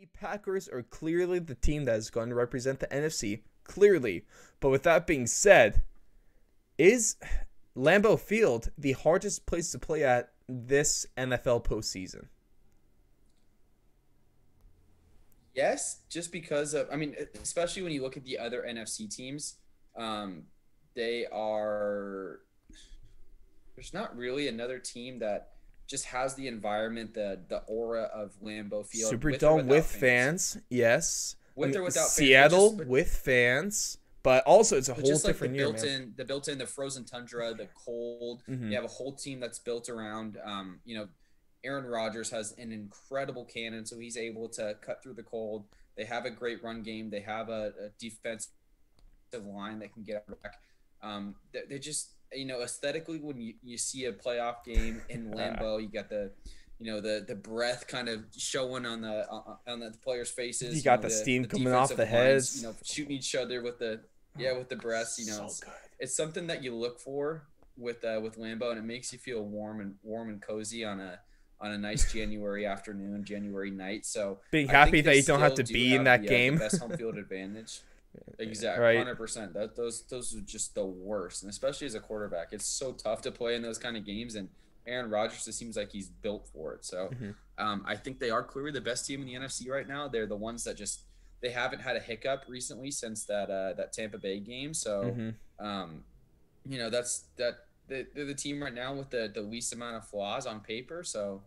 The Packers are clearly the team that is going to represent the NFC, clearly. But with that being said, is Lambeau Field the hardest place to play at this NFL postseason? Yes, just because of, I mean, especially when you look at the other NFC teams, um, they are, there's not really another team that just has the environment, the aura of Lambeau Field with or Superdome without with fans. fans, yes. I With mean, or without fans, Seattle with fans, but also it's a but whole just like different year, man. the frozen tundra, the cold. Hmm. You have a whole team that's built around, Aaron Rodgers has an incredible cannon, so he's able to cut through the cold. They have a great run game. They have a defensive line that can get back. They just, aesthetically, when you see a playoff game in Lambeau, you got the breath kind of showing on the players' You faces. got the The steam coming off defensive the lines, heads. shooting each other with the breasts. So good. It's something that you look for with Lambeau, and it makes you feel warm and cozy on a nice January afternoon, January night. So Being I think happy that they you don't have still to do be in have that the game. best home field advantage. Exactly, Right. 100%. Those are just the worst, and especially as a quarterback, it's so tough to play in those kind of games. And Aaron Rodgers, it seems like he's built for it. So, Hmm. I think they are clearly the best team in the NFC right now. They're the ones that just they haven't had a hiccup recently since that Tampa Bay game. So, Hmm. um, they're the team right now with the least amount of flaws on paper. So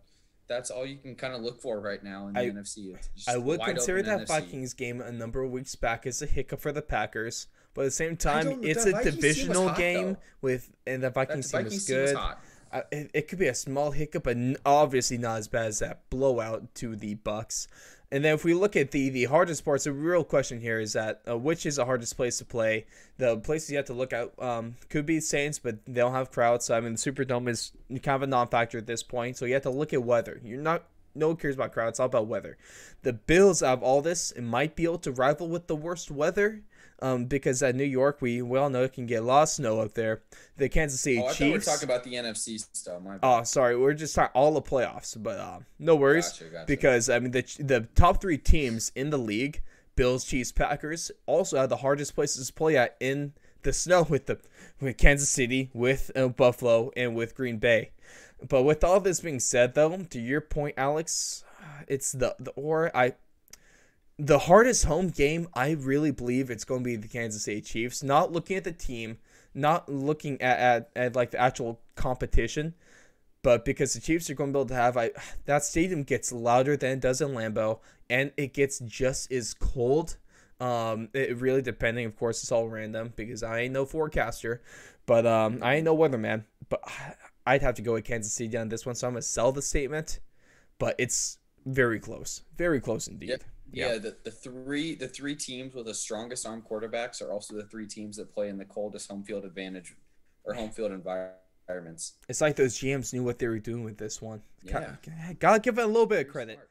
that's all you can kind of look for right now in the I NFC. It's I just would wide consider open that NFC. Vikings game a number of weeks back as a hiccup for the Packers, but at the same I time, don't. it's The a Vikings team was divisional hot game though. and the That Vikings team is Vikings team was good. hot. It could be a small hiccup, but obviously not as bad as that blowout to the Bucks. And then if we look at the hardest parts, the real question here is that which is the hardest place to play? The places you have to look at could be Saints, but they don't have crowds. So I mean, the Superdome is kind of a non-factor at this point. So you have to look at weather. You're not No one cares about crowd. It's all about weather. The Bills, out of all this, it might be able to rival with the worst weather. Because at New York, we all know it can get a lot of snow up there. The Kansas City Oh, I thought we were Chiefs. talking about the NFC stuff. My bad. Oh, sorry, we're just talking all the playoffs, but no worries, Gotcha. because I mean the top three teams in the league, Bills, Chiefs, Packers, also have the hardest places to play at in the snow with Kansas City, with Buffalo, and with Green Bay. But with all this being said, though, to your point, Alex, it's the hardest home game. I really believe it's going to be the Kansas City Chiefs. Not looking at the team, not looking at like the actual competition, but because the Chiefs are going to be able to have that stadium gets louder than it does in Lambeau, and it gets just as cold. It really depending, of course, it's all random because I ain't no forecaster, but I ain't no weatherman. But I'd have to go with Kansas City on this one, so I'm gonna sell the statement. But it's very close Yeah, indeed. Yeah. yeah. The three teams with the strongest arm quarterbacks are also the three teams that play in the coldest home field advantage or home field environments. It's like those GMs knew what they were doing with this one. Yeah, Gotta give it a little bit of very credit. smart.